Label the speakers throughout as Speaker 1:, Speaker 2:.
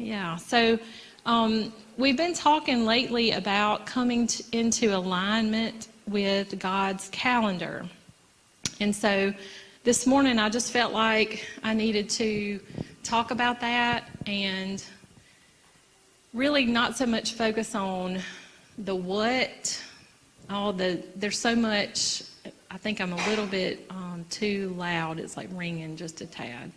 Speaker 1: Yeah, so we've been talking lately about coming into alignment with God's calendar. And so this morning I just felt like I needed to talk about that and really not so much focus on the what, there's so much. I think I'm a little bit too loud. It's like ringing just a tad.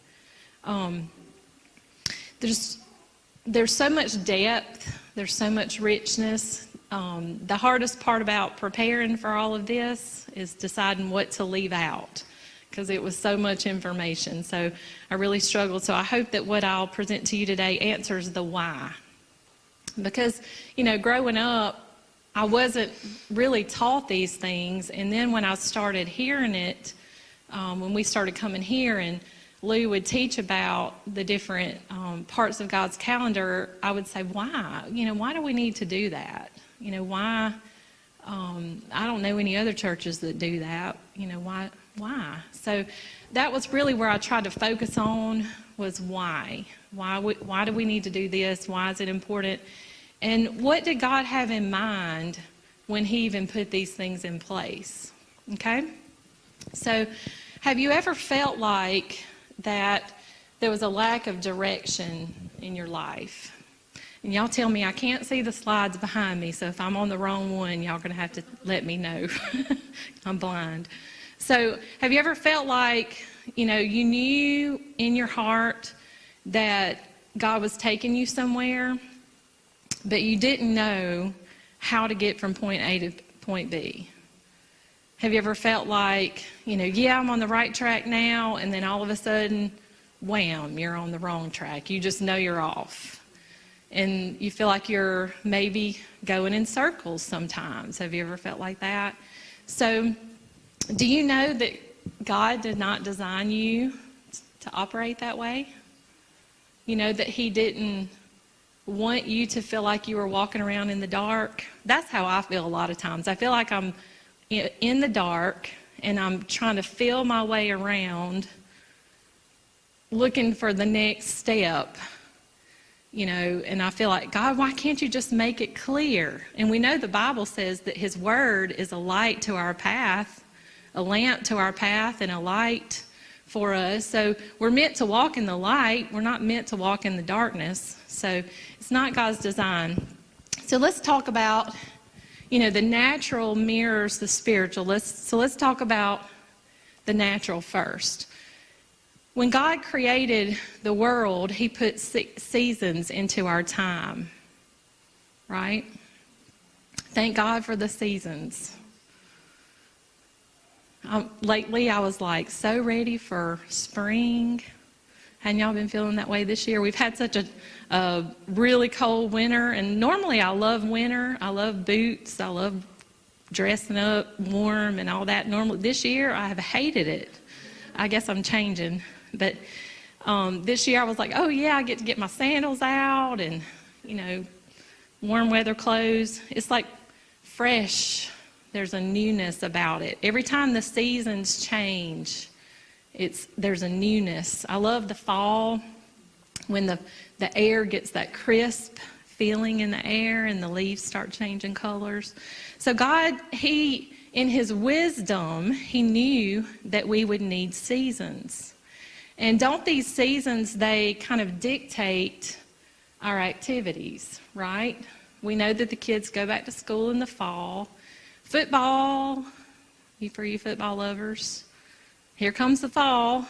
Speaker 1: There's so much depth. There's so much richness. The hardest part about preparing for all of this is deciding what to leave out, because it was so much information. So I really struggled. So I hope that what I'll present to you today answers the why. Because, growing up, I wasn't really taught these things. And then when I started hearing it, when we started coming here and Lou would teach about the different parts of God's calendar, I would say, why? Why do we need to do that? Why? I don't know any other churches that do that. Why? So that was really where I tried to focus on, was why. Why do we need to do this? Why is it important? And what did God have in mind when he even put these things in place? Okay? So have you ever felt like that there was a lack of direction in your life? And y'all tell me, I can't see the slides behind me, so if I'm on the wrong one, y'all are going to have to let me know. I'm blind. So have you ever felt like, you knew in your heart that God was taking you somewhere, but you didn't know how to get from point A to point B? Have you ever felt like, I'm on the right track now, and then all of a sudden, wham, you're on the wrong track. You just know you're off. And you feel like you're maybe going in circles sometimes. Have you ever felt like that? So, do you know that God did not design you to operate that way? That he didn't want you to feel like you were walking around in the dark? That's how I feel a lot of times. I feel like I'm in the dark and I'm trying to feel my way around, looking for the next step, and I feel like, God, why can't you just make it clear? And we know the Bible says that his word is a light to our path, a lamp to our path, and a light for us. So we're meant to walk in the light. We're not meant to walk in the darkness. So it's not God's design. So let's talk about, the natural mirrors the spiritual. Let's talk about the natural first. When God created the world, he put seasons into our time, right? Thank God for the seasons. Lately, I was so ready for spring. Hadn't y'all been feeling that way this year? We've had such a really cold winter, and normally I love winter. I love boots. I love dressing up warm and all that. Normally, this year, I have hated it. I guess I'm changing. But this year I was like, oh yeah, I get to get my sandals out and, warm weather clothes. It's like fresh. There's a newness about it. Every time the seasons change, there's a newness. I love the fall when the air gets that crisp feeling in the air and the leaves start changing colors. So God, in his wisdom, he knew that we would need seasons. And don't these seasons, they kind of dictate our activities, right? We know that the kids go back to school in the fall. Football, for you football lovers, here comes the fall,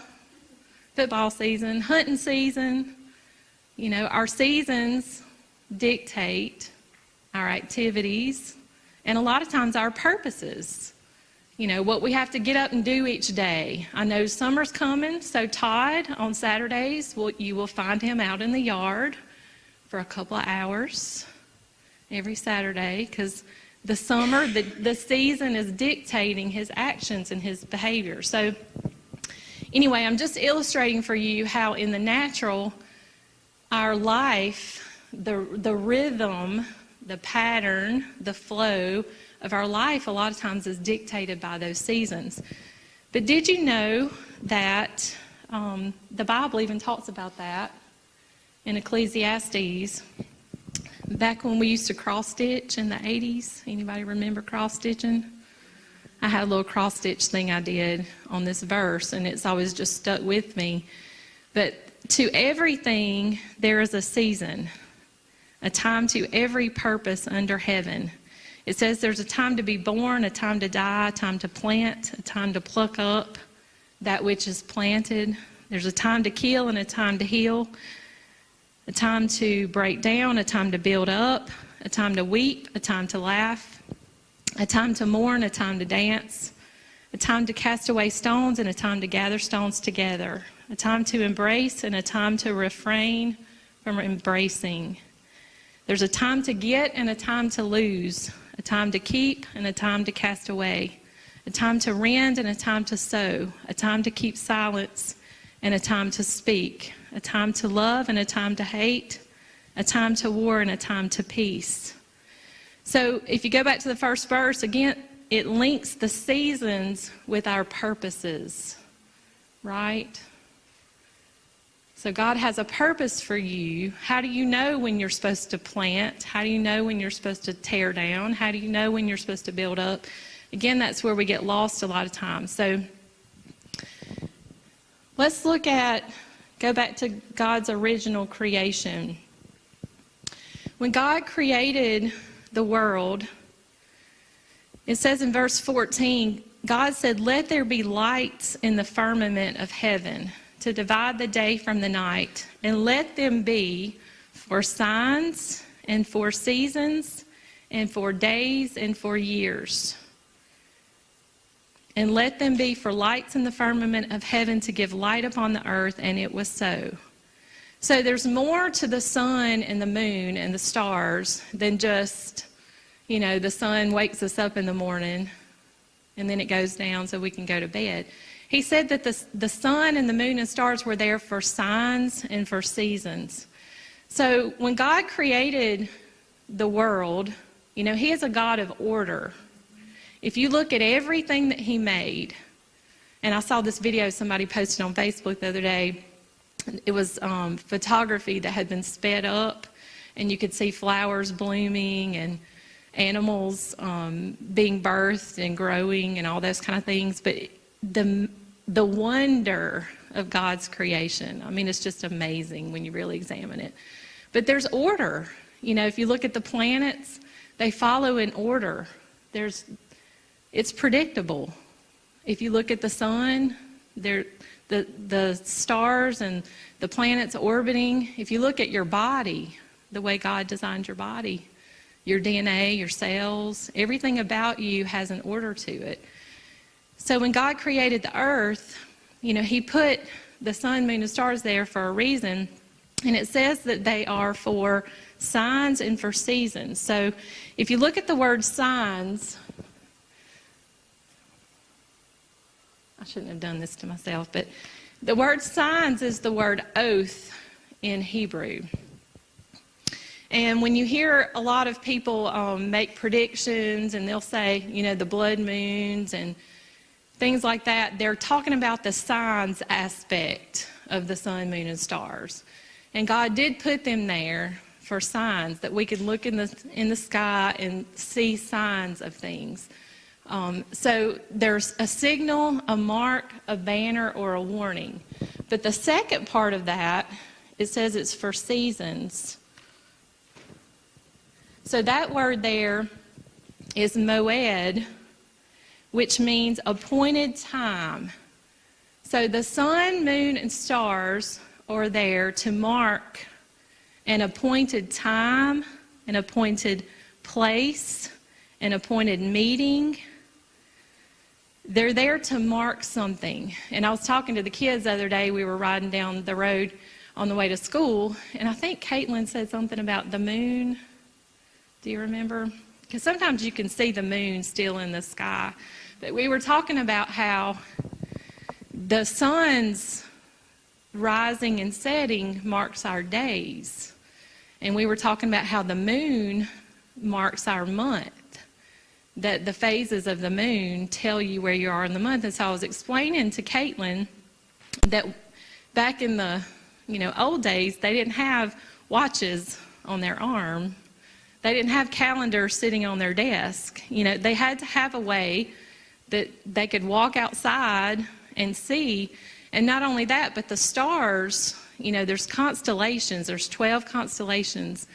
Speaker 1: football season, hunting season. Our seasons dictate our activities and a lot of times our purposes. What we have to get up and do each day. I know summer's coming, so Todd, on Saturdays, you will find him out in the yard for a couple of hours every Saturday, because the summer, the season is dictating his actions and his behavior. So anyway, I'm just illustrating for you how in the natural, our life, the rhythm, the pattern, the flow of our life a lot of times is dictated by those seasons. But did you know that the Bible even talks about that? in Ecclesiastes. Back when we used to cross stitch in the 80s, anybody remember cross stitching? I had a little cross stitch thing I did on this verse, and it's always just stuck with me. But to everything there is a season, a time to every purpose under heaven. It says there's a time to be born, a time to die, a time to plant, a time to pluck up that which is planted. There's a time to kill and a time to heal, a time to break down, a time to build up, a time to weep, a time to laugh, a time to mourn, a time to dance, a time to cast away stones and a time to gather stones together, a time to embrace and a time to refrain from embracing. There's a time to get and a time to lose, a time to keep and a time to cast away, a time to rend and a time to sow, a time to keep silence and a time to speak, a time to love and a time to hate, a time to war and a time to peace. So if you go back to the first verse, again, it links the seasons with our purposes, right? So God has a purpose for you. How do you know when you're supposed to plant? How do you know when you're supposed to tear down? How do you know when you're supposed to build up? Again, that's where we get lost a lot of times. So let's go back to God's original creation. When God created the world, it says in verse 14, God said, "Let there be lights in the firmament of heaven to divide the day from the night, and let them be for signs and for seasons and for days and for years. And let them be for lights in the firmament of heaven to give light upon the earth," and it was so. So there's more to the sun and the moon and the stars than just, the sun wakes us up in the morning and then it goes down so we can go to bed. He said that the sun and the moon and stars were there for signs and for seasons. So when God created the world, He is a God of order. If you look at everything that He made, and I saw this video somebody posted on Facebook the other day. It was photography that had been sped up, and you could see flowers blooming and animals being birthed and growing and all those kind of things. But the wonder of God's creation, it's just amazing when you really examine it. But there's order. If you look at the planets, they follow in order. It's predictable. If you look at the sun, the stars and the planets orbiting. If you look at your body, the way God designed your body, your DNA, your cells, everything about you has an order to it. So when God created the earth, He put the sun, moon, and stars there for a reason. And it says that they are for signs and for seasons. So if you look at the word signs, I shouldn't have done this to myself, but the word signs is the word oath in Hebrew. And when you hear a lot of people make predictions and they'll say, the blood moons and things like that, they're talking about the signs aspect of the sun, moon, and stars. And God did put them there for signs, that we could look in the sky and see signs of things. So there's a signal, a mark, a banner, or a warning. But the second part of that, it says it's for seasons. So that word there is moed, which means appointed time. So the sun, moon, and stars are there to mark an appointed time, an appointed place, an appointed meeting. They're there to mark something. And I was talking to the kids the other day. We were riding down the road on the way to school, and I think Caitlin said something about the moon. Do you remember? Because sometimes you can see the moon still in the sky. But we were talking about how the sun's rising and setting marks our days. And we were talking about how the moon marks our month. That the phases of the moon tell you where you are in the month. And so I was explaining to Caitlin that back in the old days, they didn't have watches on their arm. They didn't have calendars sitting on their desk. They had to have a way that they could walk outside and see. And not only that, but the stars, there's constellations. There's 12 constellations.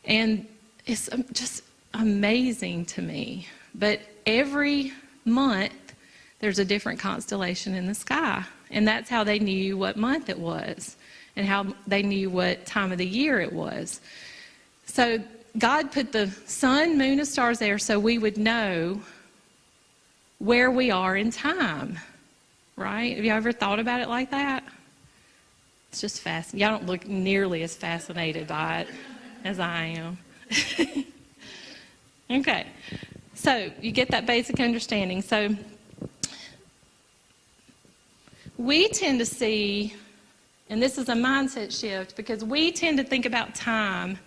Speaker 1: And it's just amazing to me. But every month, there's a different constellation in the sky. And that's how they knew what month it was and how they knew what time of the year it was. So God put the sun, moon, and stars there so we would know where we are in time, right? Have you ever thought about it like that? It's just fascinating. Y'all don't look nearly as fascinated by it as I am. Okay, so you get that basic understanding. So we tend to see, and this is a mindset shift, because we tend to think about time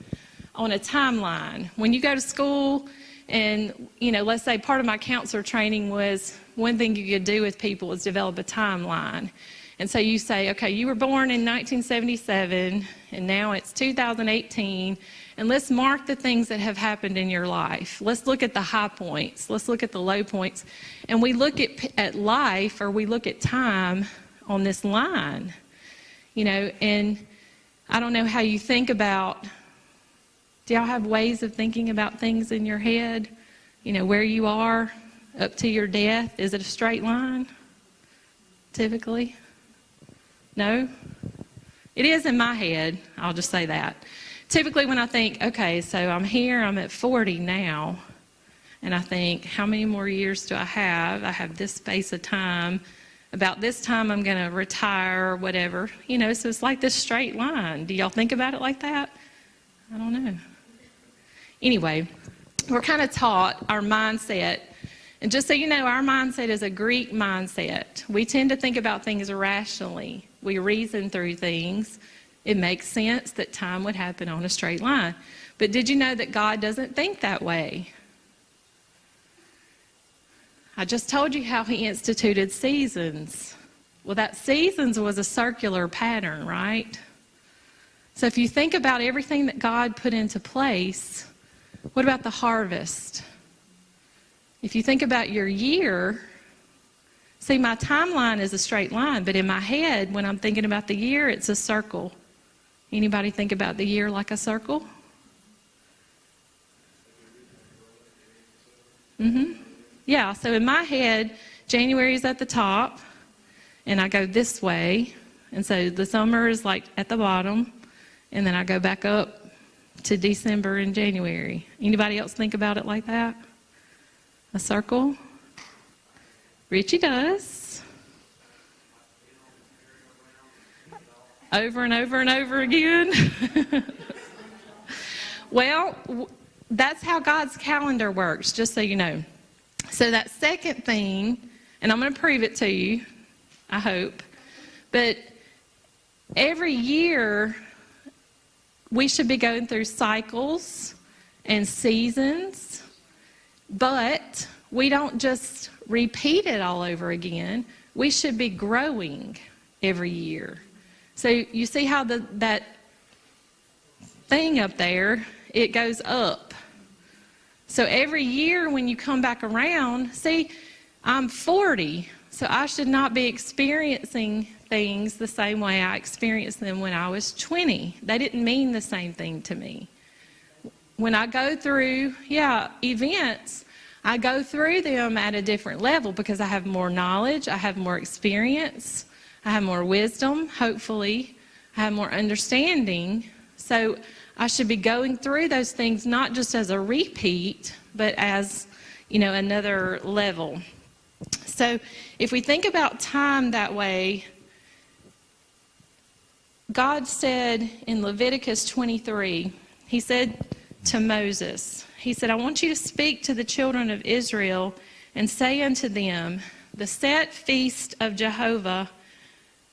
Speaker 1: on a timeline. When you go to school and, let's say part of my counselor training was one thing you could do with people is develop a timeline. And so you say, okay, you were born in 1977 and now it's 2018, and let's mark the things that have happened in your life. Let's look at the high points. Let's look at the low points. And we look at life, or we look at time on this line, and I don't know how you think about. Do y'all have ways of thinking about things in your head? Where you are up to your death? Is it a straight line, typically? No? It is in my head. I'll just say that. Typically when I think, okay, so I'm here, I'm at 40 now, and I think, how many more years do I have? I have this space of time. About this time I'm going to retire or whatever. So it's like this straight line. Do y'all think about it like that? I don't know. Anyway, we're kind of taught our mindset. And just so you know, our mindset is a Greek mindset. We tend to think about things rationally. We reason through things. It makes sense that time would happen on a straight line. But did you know that God doesn't think that way? I just told you how he instituted seasons. Well, that seasons was a circular pattern, right? So if you think about everything that God put into place, what about the harvest? If you think about your year, see, my timeline is a straight line, but in my head, when I'm thinking about the year, it's a circle. Anybody think about the year like a circle? Yeah, so in my head, January is at the top, and I go this way. And so the summer is like at the bottom, and then I go back up to December and January. Anybody else think about it like that? A circle? Richie does. Over and over and over again. Well, that's how God's calendar works, just so you know. So that second thing, and I'm going to prove it to you, I hope, but every year we should be going through cycles and seasons, but we don't just repeat it all over again. We should be growing every year. So you see how that thing up there, it goes up. So every year when you come back around, see, I'm 40, so I should not be experiencing things the same way I experienced them when I was 20. They didn't mean the same thing to me. When I go through, events, I go through them at a different level because I have more knowledge, I have more experience, I have more wisdom, hopefully, I have more understanding. So I should be going through those things not just as a repeat, but as, another level. So if we think about time that way, God said in Leviticus 23, he said to Moses, he said, I want you to speak to the children of Israel and say unto them, the set feast of Jehovah,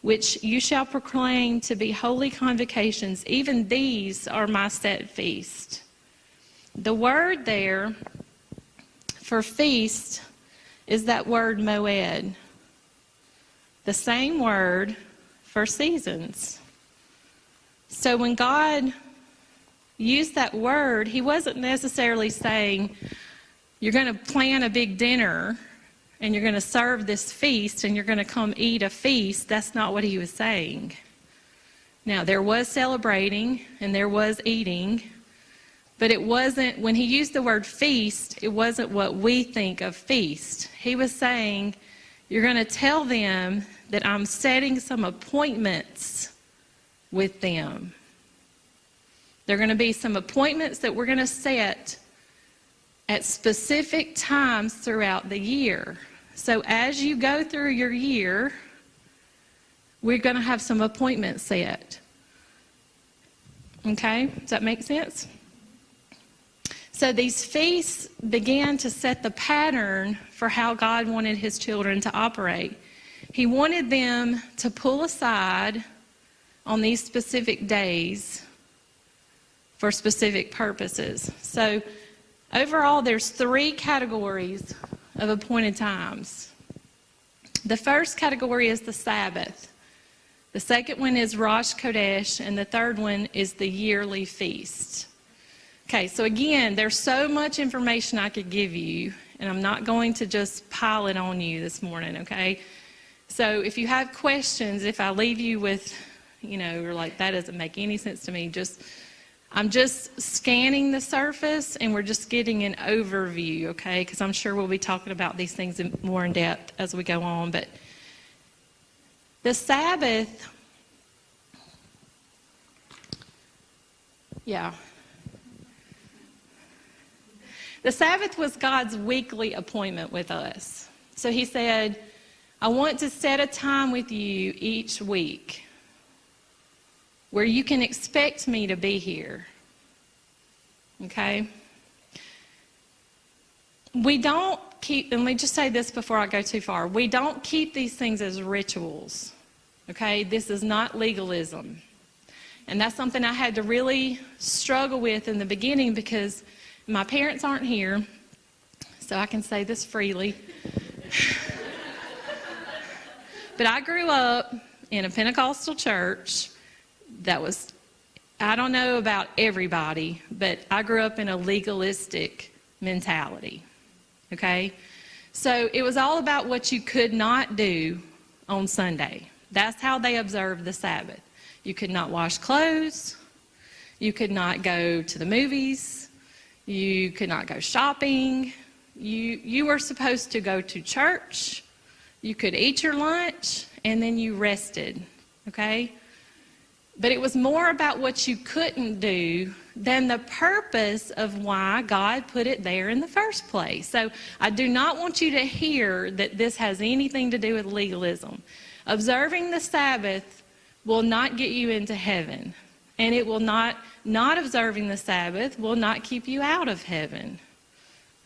Speaker 1: which you shall proclaim to be holy convocations, even these are my set feast. The word there for feast is that word moed, the same word for seasons. So when God used that word, he wasn't necessarily saying, you're going to plan a big dinner and you're going to serve this feast and you're going to come eat a feast. That's not what he was saying. Now, there was celebrating and there was eating, but it wasn't, when he used the word feast, it wasn't what we think of feast. He was saying, you're going to tell them that I'm setting some appointments with them. There are going to be some appointments that we're going to set at specific times throughout the year. So as you go through your year, we're going to have some appointments set. Okay? Does that make sense? So these feasts began to set the pattern for how God wanted his children to operate. He wanted them to pull aside on these specific days for specific purposes. So overall, there's 3 categories of appointed times. The first category is the Sabbath. The second one is Rosh Chodesh, and the third one is the yearly feast. Okay, so again, there's so much information I could give you, and I'm not going to just pile it on you this morning, okay? So if you have questions, if I leave you with, you're like, that doesn't make any sense to me, I'm just scanning the surface, and we're just getting an overview, okay? Because I'm sure we'll be talking about these things more in depth as we go on. But the Sabbath, the Sabbath was God's weekly appointment with us. So he said, I want to set a time with you each week where you can expect me to be here. Okay? We don't keep, and let me just say this before I go too far, we don't keep these things as rituals. Okay? This is not legalism. And that's something I had to really struggle with in the beginning because my parents aren't here, so I can say this freely. But I grew up in a Pentecostal church that was, I don't know about everybody, but I grew up in a legalistic mentality, okay? So it was all about what you could not do on Sunday. That's how they observed the Sabbath. You could not wash clothes. You could not go to the movies. You could not go shopping. You were supposed to go to church. You could eat your lunch, and then you rested, okay? But it was more about what you couldn't do than the purpose of why God put it there in the first place. So I do not want you to hear that this has anything to do with legalism. Observing the Sabbath will not get you into heaven. And it will not observing the Sabbath will not keep you out of heaven.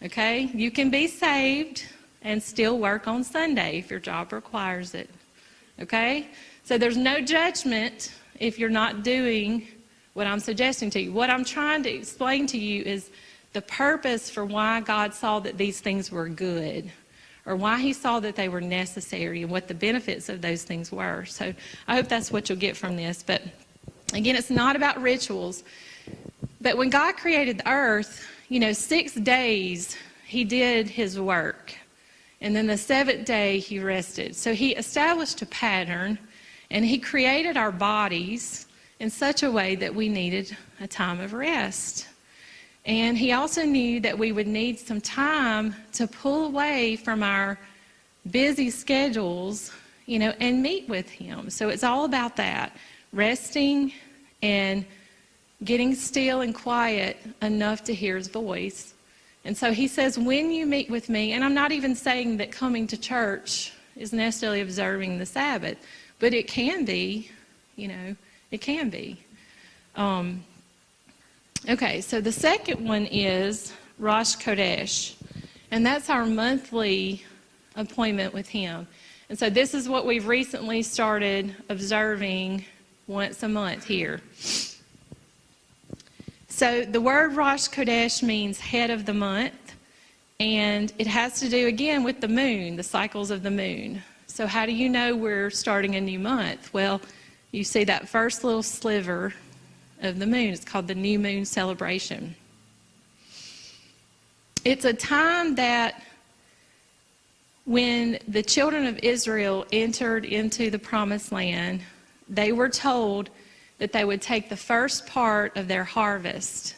Speaker 1: Okay? You can be saved and still work on Sunday if your job requires it. Okay? So there's no judgment if you're not doing what I'm suggesting to you. What I'm trying to explain to you is the purpose for why God saw that these things were good, or why he saw that they were necessary, and what the benefits of those things were. So I hope that's what you'll get from this. But again, it's not about rituals. But when God created the earth, 6 days he did his work. And then the 7th day he rested. So he established a pattern, and he created our bodies in such a way that we needed a time of rest. And he also knew that we would need some time to pull away from our busy schedules, and meet with him. So it's all about that, resting and getting still and quiet enough to hear his voice. And so he says, when you meet with me, and I'm not even saying that coming to church is necessarily observing the Sabbath, but it can be, it can be. Okay, so the second one is Rosh Chodesh, and that's our monthly appointment with him. And so this is what we've recently started observing once a month here. So the word Rosh Chodesh means head of the month, and it has to do, again, with the moon, the cycles of the moon. So how do you know we're starting a new month? Well, you see that first little sliver of the moon. It's called the new moon celebration. It's a time that when the children of Israel entered into the promised land, they were told that they would take the first part of their harvest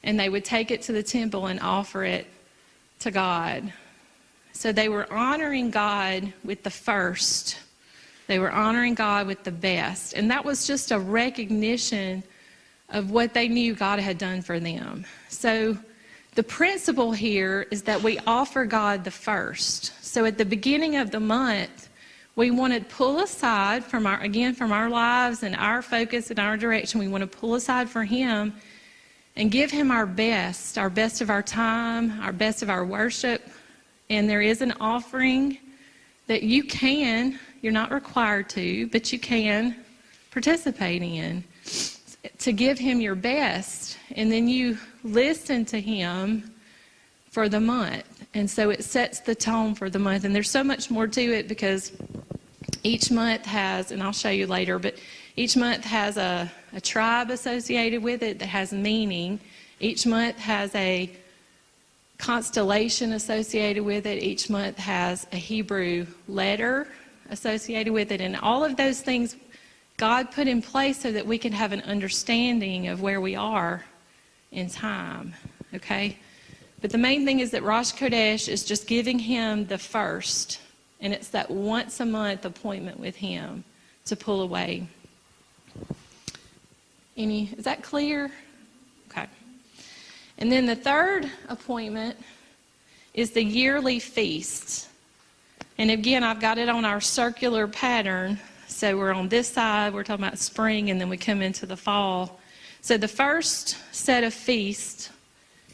Speaker 1: and they would take it to the temple and offer it to God. So they were honoring God with the first. They were honoring God with the best. And that was just a recognition of what they knew God had done for them. So the principle here is that we offer God the first. So at the beginning of the month, we want to pull aside from our lives and our focus and our direction. We want to pull aside for Him and give Him our best of our time, our best of our worship. And there is an offering that you're not required to, but you can participate in to give Him your best. And then you listen to Him for the month. And so it sets the tone for the month. And there's so much more to it because each month has, and I'll show you later, but each month has a tribe associated with it that has meaning. Each month has a constellation associated with it. Each month has a Hebrew letter associated with it. And all of those things God put in place so that we can have an understanding of where we are in time, okay? But the main thing is that Rosh Chodesh is just giving Him the first, and it's that once a month appointment with Him to pull away. Is that clear? Okay. And then the third appointment is the yearly feast. And again, I've got it on our circular pattern. So we're on this side, we're talking about spring, and then we come into the fall. So the first set of feasts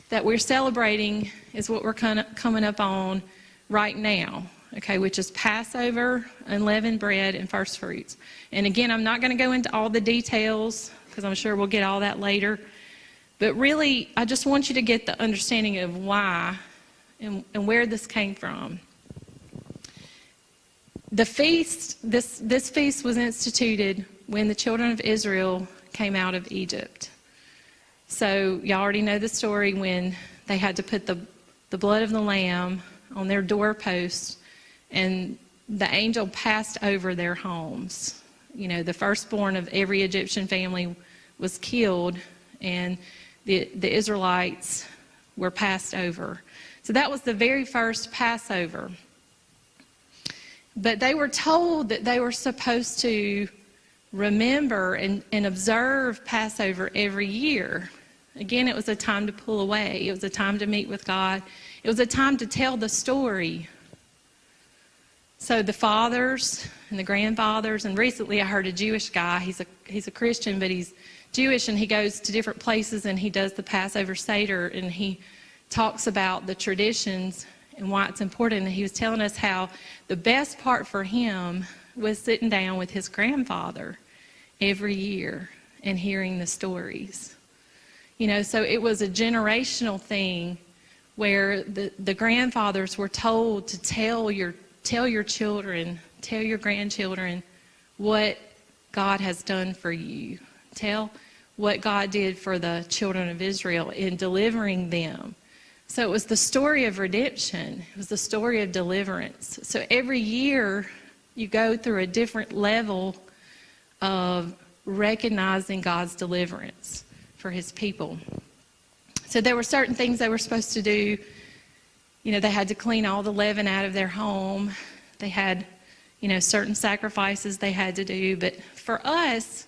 Speaker 1: that we're celebrating is what we're coming up on right now, okay, which is Passover, unleavened bread, and first fruits. And again, I'm not going to go into all the details because I'm sure we'll get all that later. But really, I just want you to get the understanding of why and where this came from. The feast, this feast was instituted when the children of Israel came out of Egypt. So y'all already know the story when they had to put the blood of the lamb on their doorposts, and the angel passed over their homes. You know, the firstborn of every Egyptian family was killed, and the Israelites were passed over. So that was the very first Passover. But they were told that they were supposed to remember and observe Passover every year. Again, it was a time to pull away. It was a time to meet with God. It was a time to tell the story. So the fathers and the grandfathers, and recently I heard a Jewish guy, he's a Christian, but he's Jewish, and he goes to different places and he does the Passover Seder, and he talks about the traditions and why it's important. And he was telling us how the best part for him was sitting down with his grandfather every year and hearing the stories. You know, so it was a generational thing where the grandfathers were told to tell your children, tell your grandchildren what God has done for you. Tell what God did for the children of Israel in delivering them. So it was the story of redemption. It was the story of deliverance. So every year you go through a different level of recognizing God's deliverance for His people. So there were certain things they were supposed to do. You know, they had to clean all the leaven out of their home. They had, you know, certain sacrifices they had to do. But for us,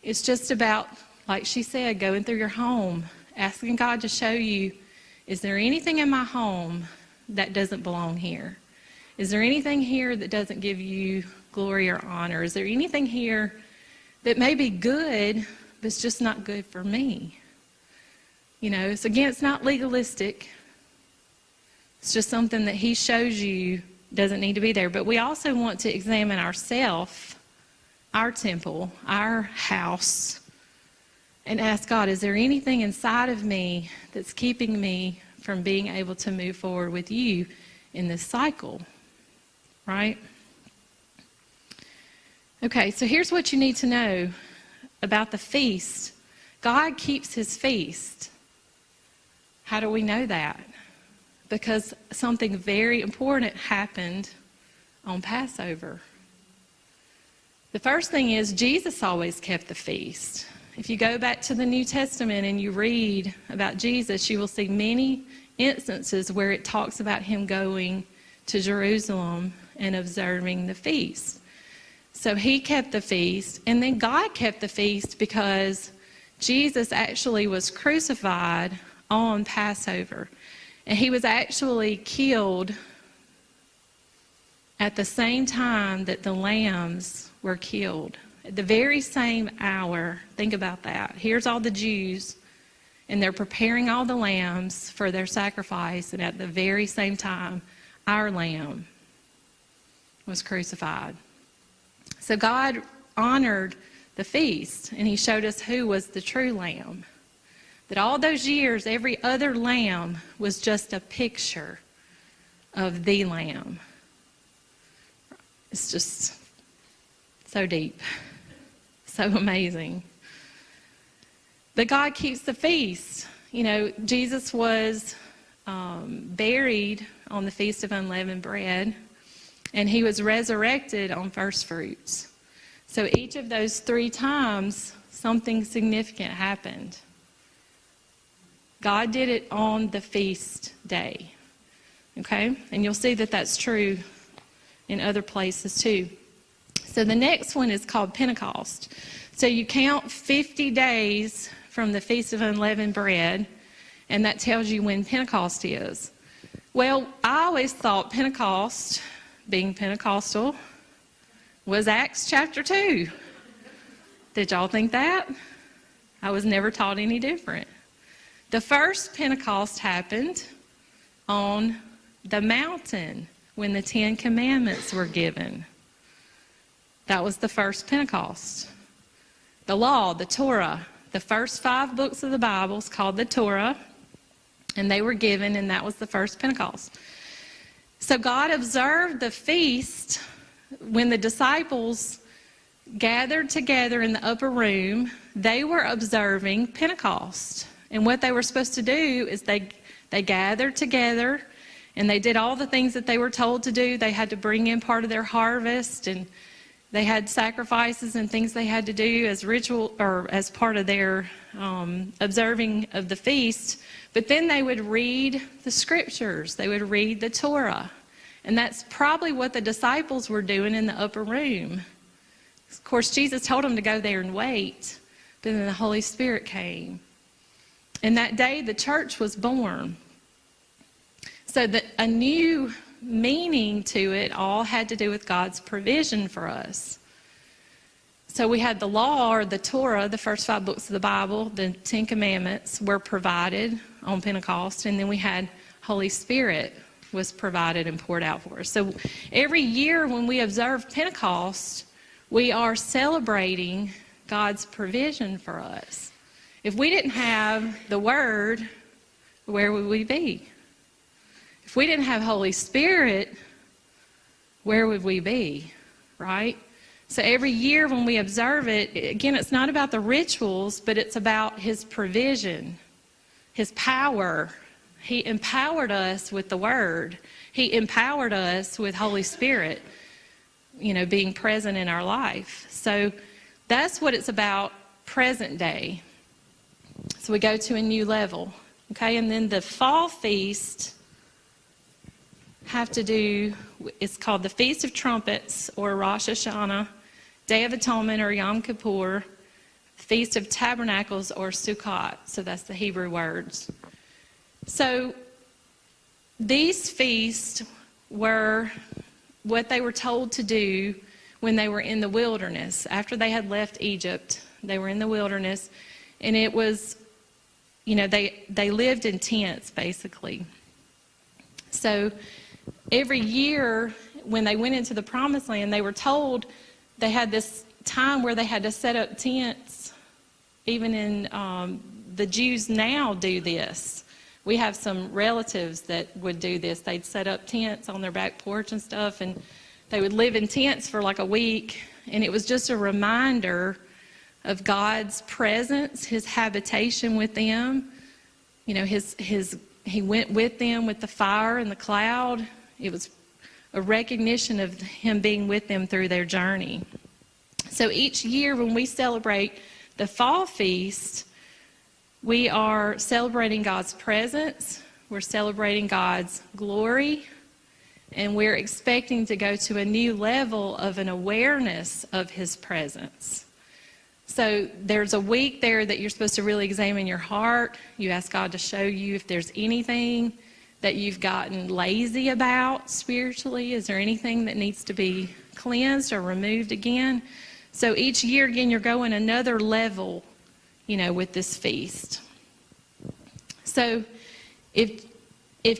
Speaker 1: it's just about, like she said, going through your home, asking God to show you, is there anything in my home that doesn't belong here? Is there anything here that doesn't give you glory or honor? Is there anything here that may be good, but it's just not good for me? You know, so again, it's not legalistic. It's just something that He shows you doesn't need to be there. But we also want to examine ourselves, our temple, our house, and ask God, is there anything inside of me that's keeping me from being able to move forward with you in this cycle, right? Okay, so here's what you need to know about the feast God keeps his feast. How do we know that? Because something very important happened on Passover. The first thing is Jesus always kept the feast. If you go back to the New Testament and you read about Jesus, you will see many instances where it talks about him going to Jerusalem and observing the feast. So he kept the feast, and then God kept the feast because Jesus actually was crucified on Passover. And he was actually killed at the same time that the lambs were killed. At the very same hour. Think about that. Here's all the Jews, and they're preparing all the lambs for their sacrifice, and at the very same time, our lamb was crucified. So God honored the feast, and he showed us who was the true lamb. That all those years, every other lamb was just a picture of the lamb. It's just so deep, so amazing. But God keeps the feast. You know, Jesus was buried on the Feast of Unleavened Bread, and he was resurrected on first fruits. So each of those 3 times, something significant happened. God did it on the feast day. Okay? And you'll see that that's true in other places too. So the next one is called Pentecost. So you count 50 days from the Feast of Unleavened Bread, and that tells you when Pentecost is. Well, I always thought Pentecost, being Pentecostal, was Acts chapter 2. Did y'all think that? I was never taught any different. The first Pentecost happened on the mountain when the 10 Commandments were given. That was the first Pentecost. The law, the Torah, the first 5 books of the Bible is called the Torah, and they were given, and that was the first Pentecost. So God observed the feast when the disciples gathered together in the upper room. They were observing Pentecost. And what they were supposed to do is they gathered together, and they did all the things that they were told to do. They had to bring in part of their harvest, and they had sacrifices and things they had to do as ritual or as part of their observing of the feast. But then they would read the scriptures. They would read the Torah. And that's probably what the disciples were doing in the upper room. Of course, Jesus told them to go there and wait, but then the Holy Spirit came. And that day, the church was born. So a new meaning to it all had to do with God's provision for us. So we had the law, or the Torah, the first 5 books of the Bible, the 10 Commandments were provided on Pentecost, and then we had Holy Spirit was provided and poured out for us. So every year when we observe Pentecost, we are celebrating God's provision for us. If we didn't have the Word, where would we be? If we didn't have Holy Spirit, where would we be, right? So every year when we observe it, again, it's not about the rituals, but it's about His provision, His power. He empowered us with the Word. He empowered us with Holy Spirit, being present in our life. So that's what it's about present day. So we go to a new level, okay? And then the fall feast it's called the Feast of Trumpets, or Rosh Hashanah, Day of Atonement, or Yom Kippur, Feast of Tabernacles, or Sukkot. So that's the Hebrew words. So these feasts were what they were told to do when they were in the wilderness. After they had left Egypt, they were in the wilderness, and it was, they lived in tents, basically. So every year when they went into the Promised Land, they were told they had this time where they had to set up tents. Even in the Jews now do this. We have some relatives that would do this. They'd set up tents on their back porch and stuff, and they would live in tents for like a week. And it was just a reminder of God's presence, his habitation with them. You know, he went with them with the fire and the cloud. It was a recognition of him being with them through their journey. So each year when we celebrate the fall feast, we are celebrating God's presence, we're celebrating God's glory, and we're expecting to go to a new level of an awareness of his presence. So there's a week there that you're supposed to really examine your heart. You ask God to show you if there's anything that you've gotten lazy about spiritually. Is there anything that needs to be cleansed or removed again? So each year, again, you're going another level, you know, with this feast. So if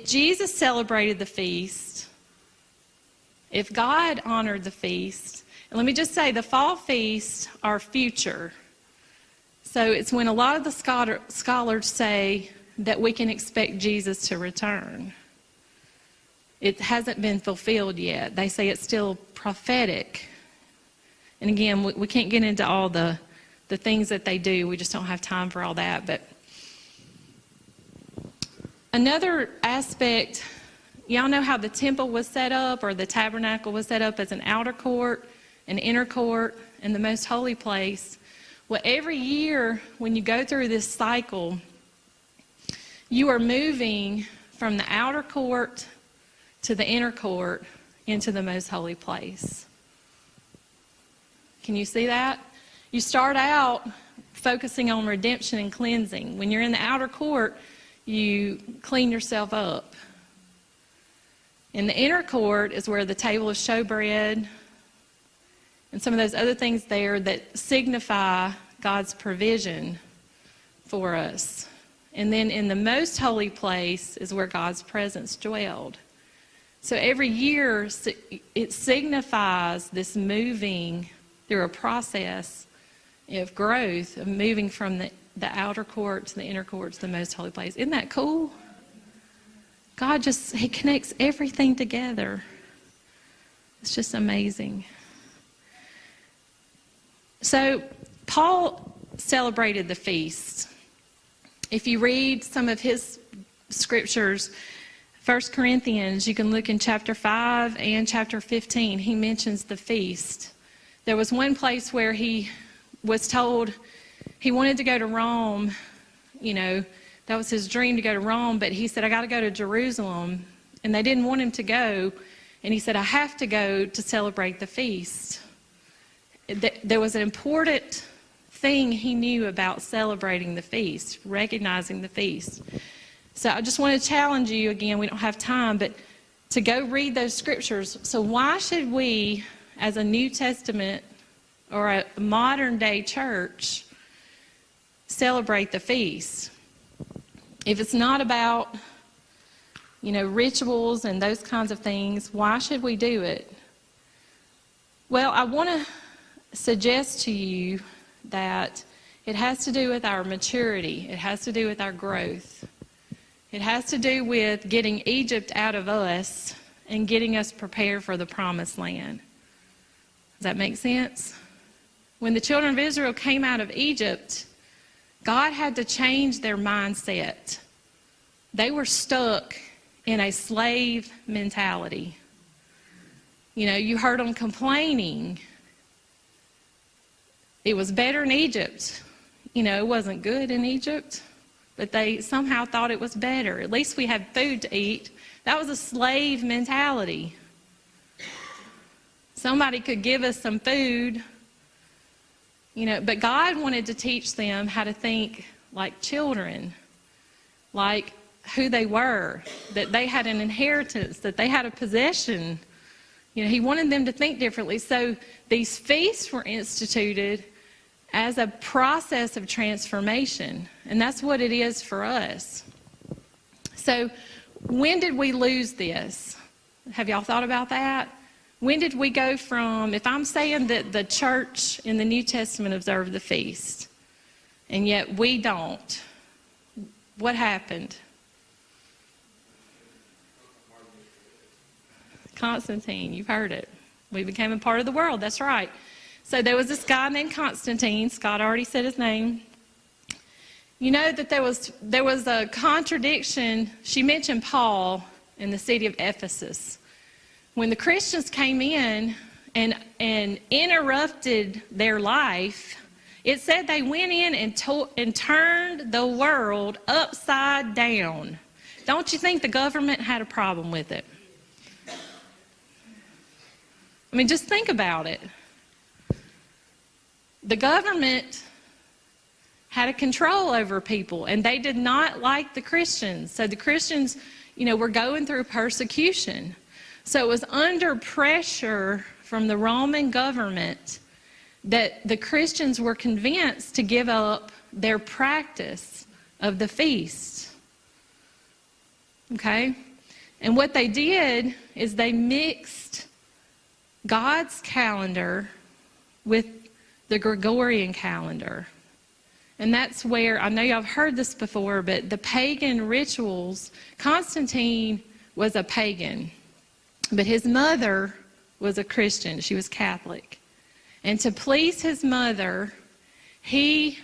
Speaker 1: Jesus celebrated the feast, if God honored the feast, and let me just say, the fall feasts are future. So it's when a lot of the scholars say that we can expect Jesus to return. It hasn't been fulfilled yet. They say it's still prophetic. And again, we can't get into all the things that they do. We just don't have time for all that. But another aspect, y'all know how the temple was set up, or the tabernacle was set up as an outer court, an inner court, and the most holy place. Well, every year when you go through this cycle, you are moving from the outer court to the inner court into the most holy place. Can you see that? You start out focusing on redemption and cleansing. When you're in the outer court, you clean yourself up. In the inner court is where the table of showbread and some of those other things there that signify God's provision for us. And then in the most holy place is where God's presence dwelled. So every year it signifies this moving through a process of growth, of moving from the outer court to the inner court to the most holy place. Isn't that cool? God he connects everything together. It's just amazing. So Paul celebrated the feast. If you read some of his scriptures, 1 Corinthians, you can look in chapter 5 and chapter 15. He mentions the feast. There was one place where he was told he wanted to go to Rome. You know, that was his dream, to go to Rome. But he said, I got to go to Jerusalem. And they didn't want him to go. And he said, I have to go to celebrate the feast. There was an important thing he knew about celebrating the feast, recognizing the feast. So I just want to challenge you again, we don't have time, but to go read those scriptures. So why should we, as a New Testament or a modern day church, celebrate the feast? If it's not about, you know, rituals and those kinds of things, why should we do it? Well, I want to suggest to you that it has to do with our maturity. It has to do with our growth. It has to do with getting Egypt out of us and getting us prepared for the promised land. Does that make sense? When the children of Israel came out of Egypt, God had to change their mindset. They were stuck in a slave mentality. You know, you heard them complaining. It was better in Egypt. You know, it wasn't good in Egypt, but they somehow thought it was better. At least we had food to eat. That was a slave mentality. Somebody could give us some food, you know, but God wanted to teach them how to think like children, like who they were, that they had an inheritance, that they had a possession. You know, he wanted them to think differently. So these feasts were instituted as a process of transformation. And that's what it is for us. So when did we lose this? Have y'all thought about that? When did we go from, if I'm saying that the church in the New Testament observed the feast, and yet we don't, what happened? Constantine, you've heard it. We became a part of the world, that's right. So there was this guy named Constantine. Scott already said his name. You know that there was a contradiction. She mentioned Paul in the city of Ephesus. When the Christians came in and interrupted their life, it said they went in and turned the world upside down. Don't you think the government had a problem with it? I mean, just think about it. The government had a control over people, and they did not like the Christians. So the Christians, were going through persecution. So it was under pressure from the Roman government that the Christians were convinced to give up their practice of the feast. Okay? And what they did is they mixed God's calendar with the Gregorian calendar. And that's where, I know y'all have heard this before, but the pagan rituals, Constantine was a pagan, but his mother was a Christian. She was Catholic. And to please his mother, he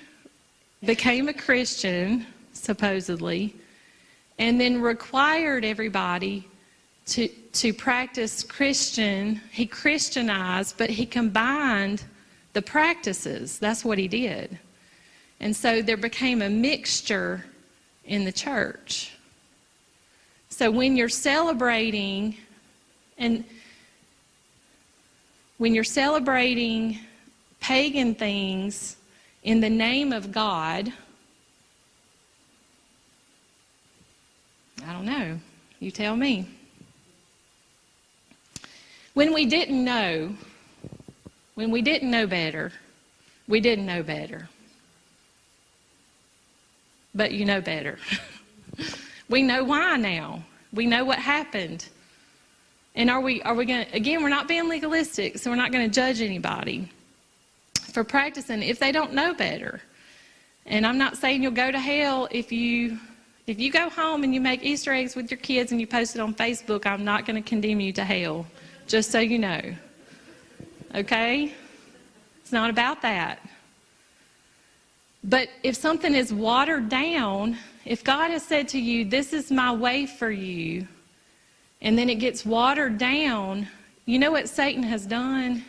Speaker 1: became a Christian, supposedly, and then required everybody to practice Christian. He Christianized, but he combined the practices. That's what he did. And so there became a mixture in the church. So when you're celebrating pagan things in the name of God, I don't know. You tell me. When we didn't know better, we didn't know better. But you know better. We know why now. We know what happened. And are we going to, again, we're not being legalistic, so we're not going to judge anybody for practicing if they don't know better. And I'm not saying you'll go to hell if you go home and you make Easter eggs with your kids and you post it on Facebook. I'm not going to condemn you to hell, just so you know. Okay? It's not about that. But if something is watered down, if God has said to you, this is my way for you, and then it gets watered down, you know what Satan has done?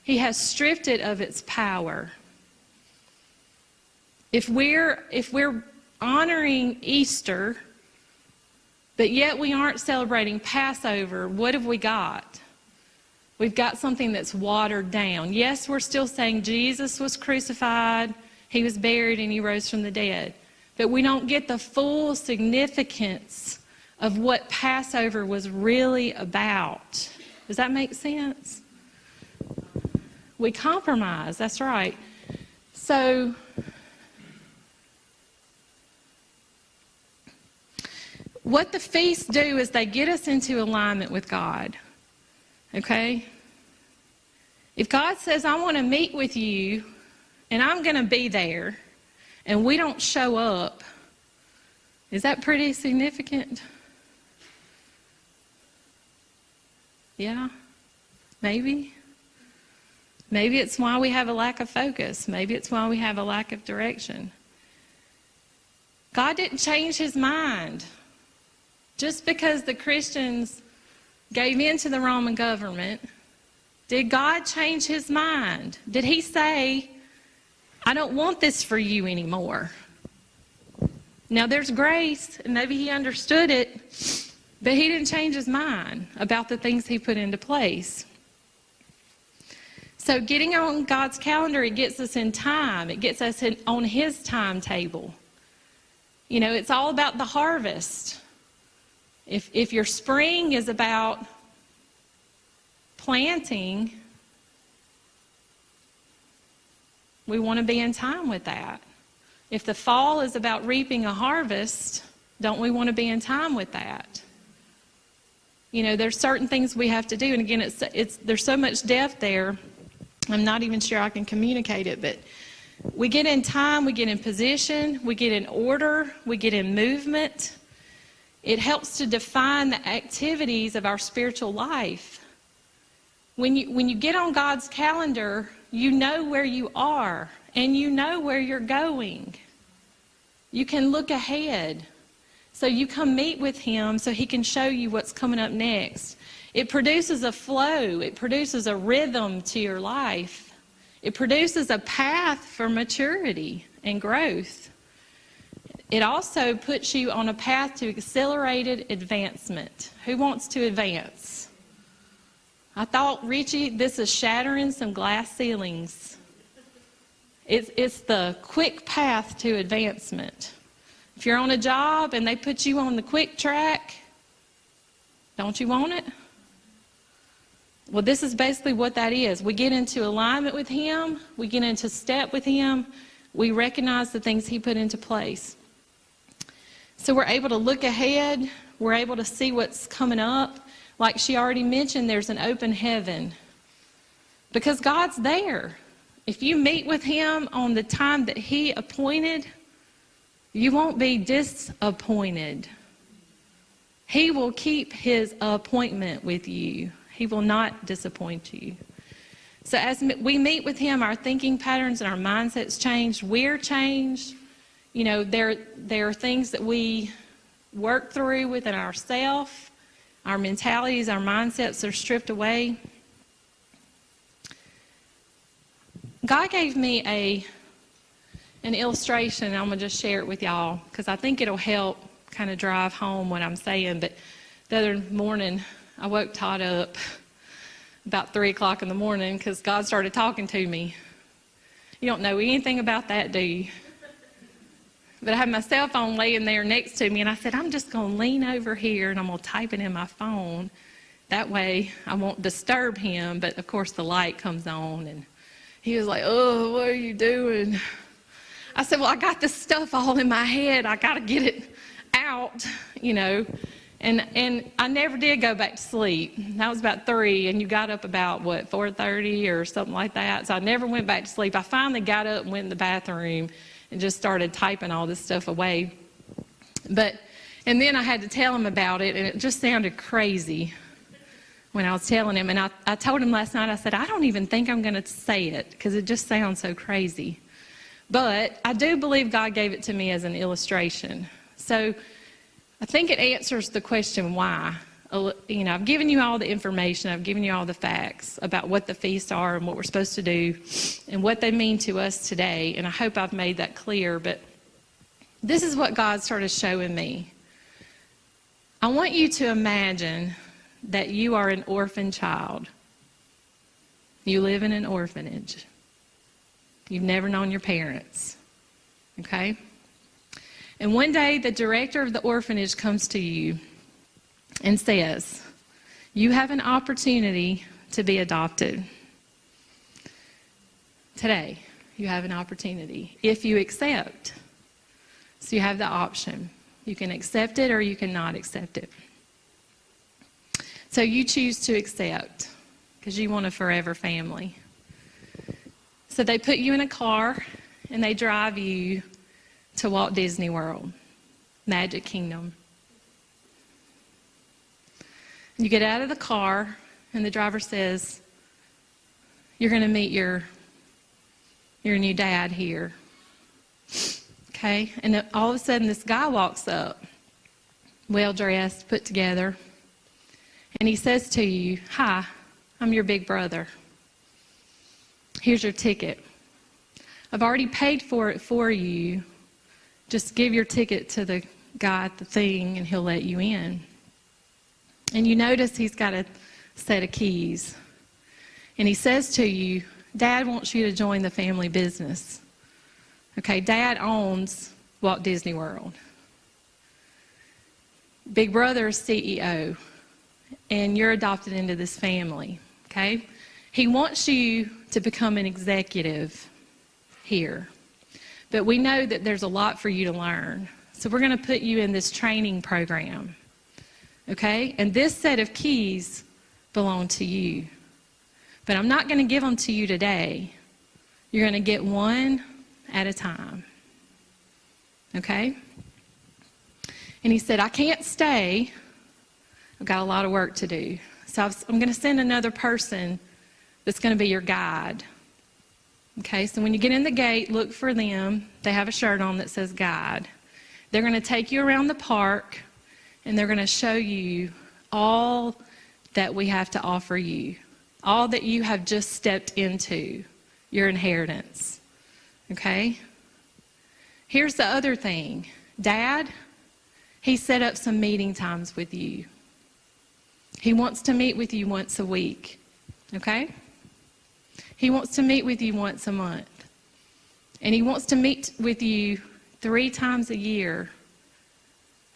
Speaker 1: He has stripped it of its power. If we're honoring Easter, but yet we aren't celebrating Passover, what have we got? We've got something that's watered down. Yes, we're still saying Jesus was crucified, he was buried, and he rose from the dead. But we don't get the full significance of what Passover was really about. Does that make sense? We compromise, that's right. So, what the feasts do is they get us into alignment with God. Okay? If God says, I want to meet with you, and I'm going to be there, and we don't show up, is that pretty significant? Yeah? Maybe? Maybe it's why we have a lack of focus. Maybe it's why we have a lack of direction. God didn't change his mind. Just because the Christians gave in to the Roman government, did God change his mind? Did he say, I don't want this for you anymore? Now there's grace, and maybe he understood it, but he didn't change his mind about the things he put into place. So getting on God's calendar, it gets us in time. It gets us on his timetable. It's all about the harvest. If your spring is about planting, we want to be in time with that. If the fall is about reaping a harvest, don't we want to be in time with that? There's certain things we have to do. And again, there's so much depth there. I'm not even sure I can communicate it, but we get in time, we get in position, we get in order, we get in movement. It helps to define the activities of our spiritual life. When you get on God's calendar, you know where you are and you know where you're going. You can look ahead. So you come meet with him so he can show you what's coming up next. It produces a flow. It produces a rhythm to your life. It produces a path for maturity and growth. It also puts you on a path to accelerated advancement. Who wants to advance? I thought, Richie, this is shattering some glass ceilings. It's the quick path to advancement. If you're on a job and they put you on the quick track, don't you want it? Well, this is basically what that is. We get into alignment with him. We get into step with him. We recognize the things he put into place. So we're able to look ahead. We're able to see what's coming up. Like she already mentioned, there's an open heaven. Because God's there. If you meet with him on the time that he appointed, you won't be disappointed. He will keep his appointment with you. He will not disappoint you. So as we meet with him, our thinking patterns and our mindsets change. We're changed. You know, there are things that we work through within ourselves. Our mentalities, our mindsets are stripped away. God gave me an illustration. I'm going to just share it with y'all because I think it'll help kind of drive home what I'm saying. But the other morning, I woke Todd up about 3 o'clock in the morning because God started talking to me. You don't know anything about that, do you? But I had my cell phone laying there next to me, and I said, I'm just going to lean over here, and I'm going to type it in my phone. That way I won't disturb him. But, of course, the light comes on, and he was like, oh, what are you doing? I said, well, I got this stuff all in my head. I got to get it out, you know. And I never did go back to sleep. That was about 3, and you got up about, 4:30 or something like that. So I never went back to sleep. I finally got up and went in the bathroom and just started typing all this stuff away. And then I had to tell him about it, and it just sounded crazy when I was telling him. And I told him last night, I said, I don't even think I'm going to say it because it just sounds so crazy. But I do believe God gave it to me as an illustration. So I think it answers the question why. You know, I've given you all the information. I've given you all the facts about what the feasts are and what we're supposed to do and what they mean to us today. And I hope I've made that clear. But this is what God started showing me. I want you to imagine that you are an orphan child. You live in an orphanage. You've never known your parents. Okay? And one day the director of the orphanage comes to you and says, you have an opportunity to be adopted. Today, you have an opportunity if you accept. So you have the option. You can accept it or you cannot accept it. So you choose to accept because you want a forever family. So they put you in a car and they drive you to Walt Disney World, Magic Kingdom. You get out of the car, and the driver says, you're going to meet your new dad here. Okay? And then all of a sudden, this guy walks up, well-dressed, put together, and he says to you, hi, I'm your big brother. Here's your ticket. I've already paid for it for you. Just give your ticket to the guy at the thing, and he'll let you in. And you notice he's got a set of keys. And he says to you, Dad wants you to join the family business. Okay, Dad owns Walt Disney World. Big brother is CEO, and you're adopted into this family, okay? He wants you to become an executive here. But we know that there's a lot for you to learn. So we're going to put you in this training program. Okay? And this set of keys belong to you. But I'm not going to give them to you today. You're going to get one at a time. Okay? And he said, I can't stay. I've got a lot of work to do. So I'm going to send another person that's going to be your guide. Okay, so when you get in the gate, look for them. They have a shirt on that says guide. They're going to take you around the park, and they're going to show you all that we have to offer you, all that you have just stepped into, your inheritance. Okay? Here's the other thing. Dad, he set up some meeting times with you. He wants to meet with you once a week. Okay? He wants to meet with you once a month. And he wants to meet with you 3 times a year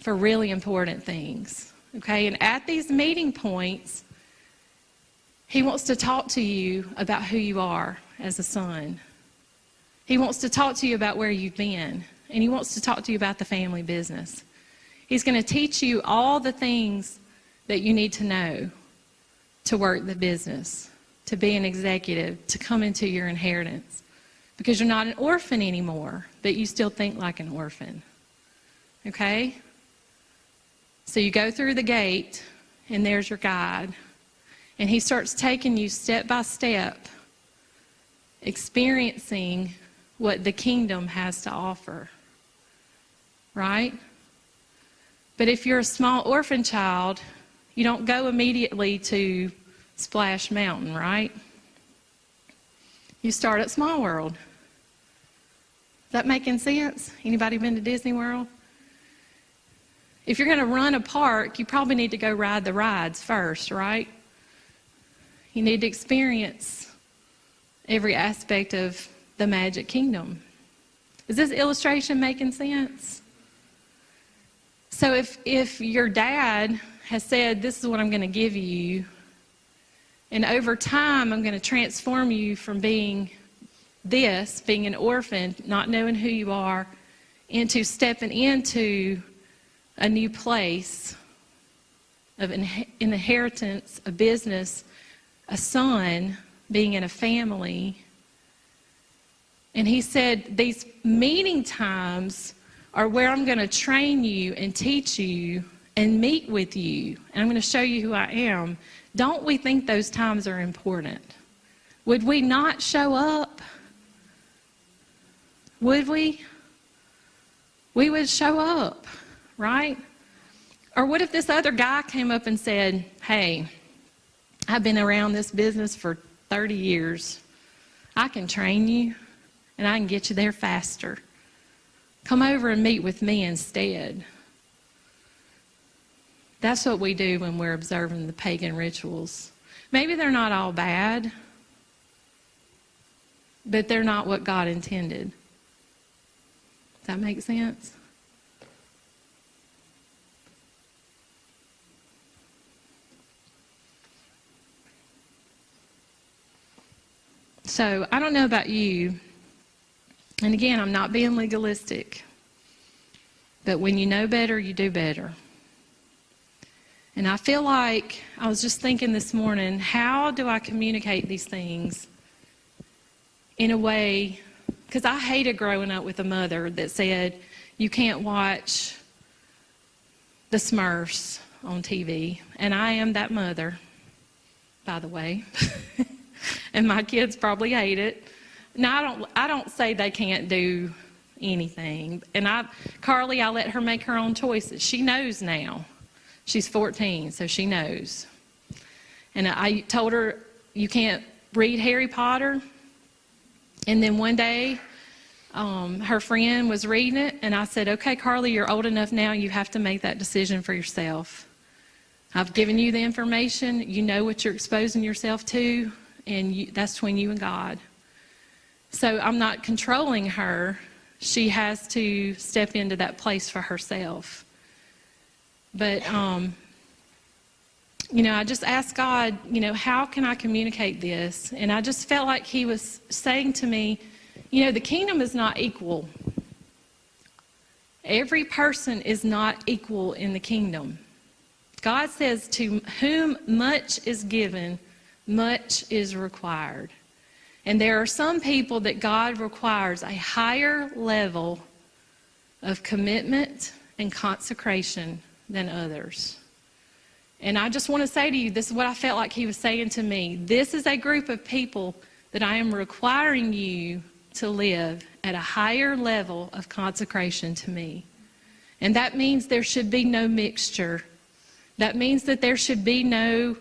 Speaker 1: for really important things. Okay? And at these meeting points, he wants to talk to you about who you are as a son. He wants to talk to you about where you've been. And he wants to talk to you about the family business. He's going to teach you all the things that you need to know to work the business, to be an executive, to come into your inheritance. Because you're not an orphan anymore, but you still think like an orphan. Okay? So you go through the gate, and there's your guide. And he starts taking you step by step, experiencing what the kingdom has to offer. Right? But if you're a small orphan child, you don't go immediately to Splash Mountain, right? You start at Small World. Is that making sense? Anybody been to Disney World? If you're going to run a park, you probably need to go ride the rides first, right? You need to experience every aspect of the Magic Kingdom. Is this illustration making sense? So if your dad has said, this is what I'm going to give you, and over time I'm going to transform you from being an orphan, not knowing who you are, into stepping into a new place of inheritance, a business, a son, being in a family. And he said, these meeting times are where I'm going to train you and teach you and meet with you. And I'm going to show you who I am. Don't we think those times are important? Would we not show up? Would we? We would show up, right? Or what if this other guy came up and said, hey, I've been around this business for 30 years. I can train you, and I can get you there faster. Come over and meet with me instead. That's what we do when we're observing the pagan rituals. Maybe they're not all bad, but they're not what God intended. Does that make sense? So, I don't know about you, and again, I'm not being legalistic, but when you know better, you do better. And I feel like, I was just thinking this morning, how do I communicate these things in a way, because I hated growing up with a mother that said, you can't watch the Smurfs on TV. And I am that mother, by the way. And my kids probably hate it. Now, I don't say they can't do anything. And Carly, I let her make her own choices. She knows now. She's 14, so she knows. And I told her, you can't read Harry Potter. And then one day, her friend was reading it, and I said, okay, Carly, you're old enough now, you have to make that decision for yourself. I've given you the information, you know what you're exposing yourself to, and that's between you and God. So I'm not controlling her. She has to step into that place for herself. But, I just asked God, how can I communicate this? And I just felt like he was saying to me, the kingdom is not equal. Every person is not equal in the kingdom. God says, to whom much is given, much is required. And there are some people that God requires a higher level of commitment and consecration than others. And I just want to say to you, this is what I felt like he was saying to me. This is a group of people that I am requiring you to live at a higher level of consecration to me. And that means there should be no mixture. That means that there should be no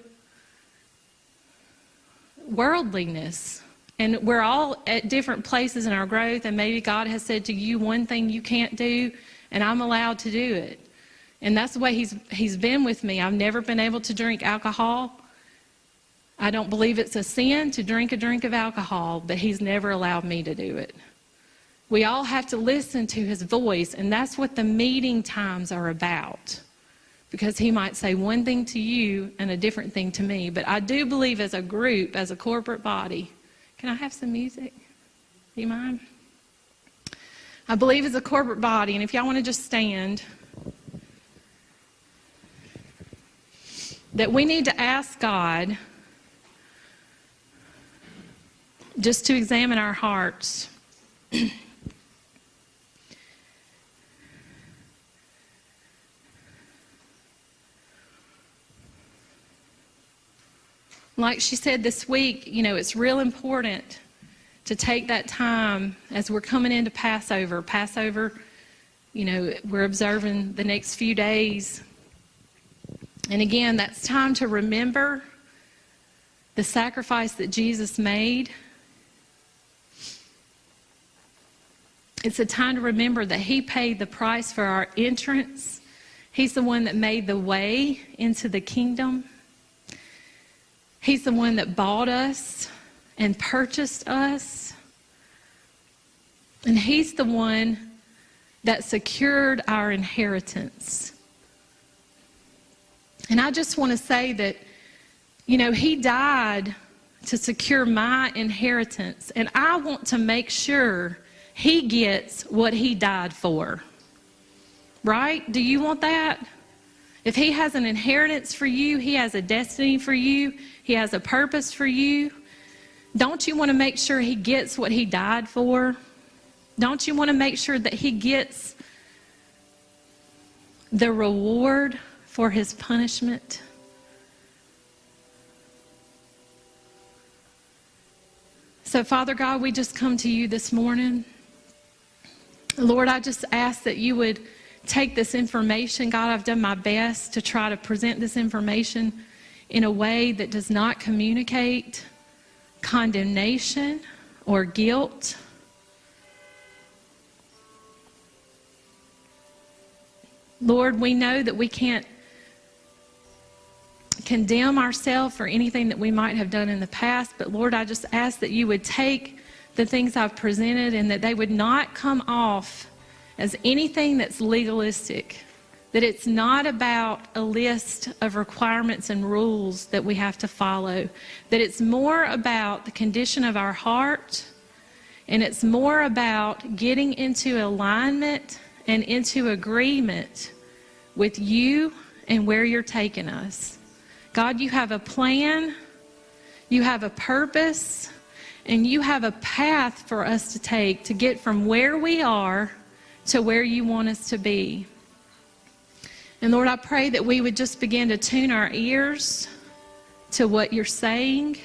Speaker 1: worldliness. And we're all at different places in our growth, and maybe God has said to you one thing you can't do, and I'm allowed to do it. And that's the way he's been with me. I've never been able to drink alcohol. I don't believe it's a sin to drink a drink of alcohol, but he's never allowed me to do it. We all have to listen to his voice, and that's what the meeting times are about. Because he might say one thing to you and a different thing to me. But I do believe as a group, as a corporate body, can I have some music? Do you mind? I believe as a corporate body, and if y'all want to just stand, that we need to ask God just to examine our hearts. Like she said this week, it's real important to take that time as we're coming into Passover. Passover, we're observing the next few days. And again, that's time to remember the sacrifice that Jesus made. It's a time to remember that he paid the price for our entrance. He's the one that made the way into the kingdom. He's the one that bought us and purchased us. And he's the one that secured our inheritance. And I just want to say that, he died to secure my inheritance. And I want to make sure he gets what he died for. Right? Do you want that? If he has an inheritance for you, he has a destiny for you, he has a purpose for you, don't you want to make sure he gets what he died for? Don't you want to make sure that he gets the reward for his punishment? So, Father God, we just come to you this morning. Lord, I just ask that you would take this information. God, I've done my best to try to present this information in a way that does not communicate condemnation or guilt. Lord, we know that we can't condemn ourselves for anything that we might have done in the past, but Lord, I just ask that you would take the things I've presented and that they would not come off as anything that's legalistic, that it's not about a list of requirements and rules that we have to follow, that it's more about the condition of our heart, and it's more about getting into alignment and into agreement with you and where you're taking us. God, you have a plan, you have a purpose, and you have a path for us to take to get from where we are to where you want us to be. And Lord, I pray that we would just begin to tune our ears to what you're saying,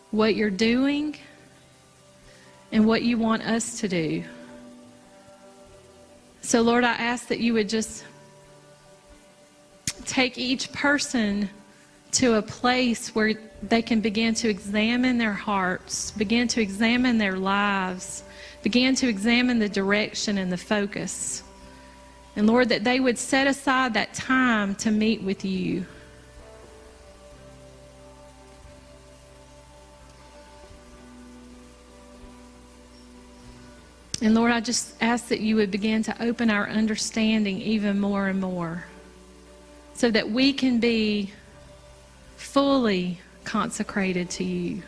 Speaker 1: what you're doing, and what you want us to do. So Lord, I ask that you would just take each person to a place where they can begin to examine their hearts, begin to examine their lives, begin to examine the direction and the focus. And Lord, that they would set aside that time to meet with you. And Lord, I just ask that you would begin to open our understanding even more and more, so that we can be fully consecrated to you.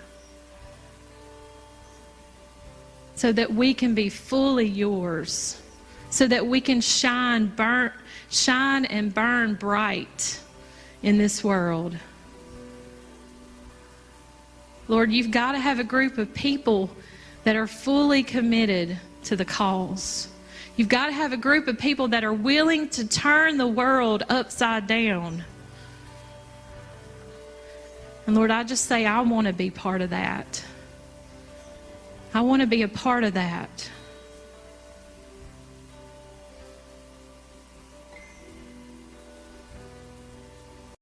Speaker 1: So that we can be fully yours. So that we can shine and burn bright in this world. Lord, you've got to have a group of people that are fully committed to the cause. You've got to have a group of people that are willing to turn the world upside down. And Lord, I just say I want to be part of that. I want to be a part of that.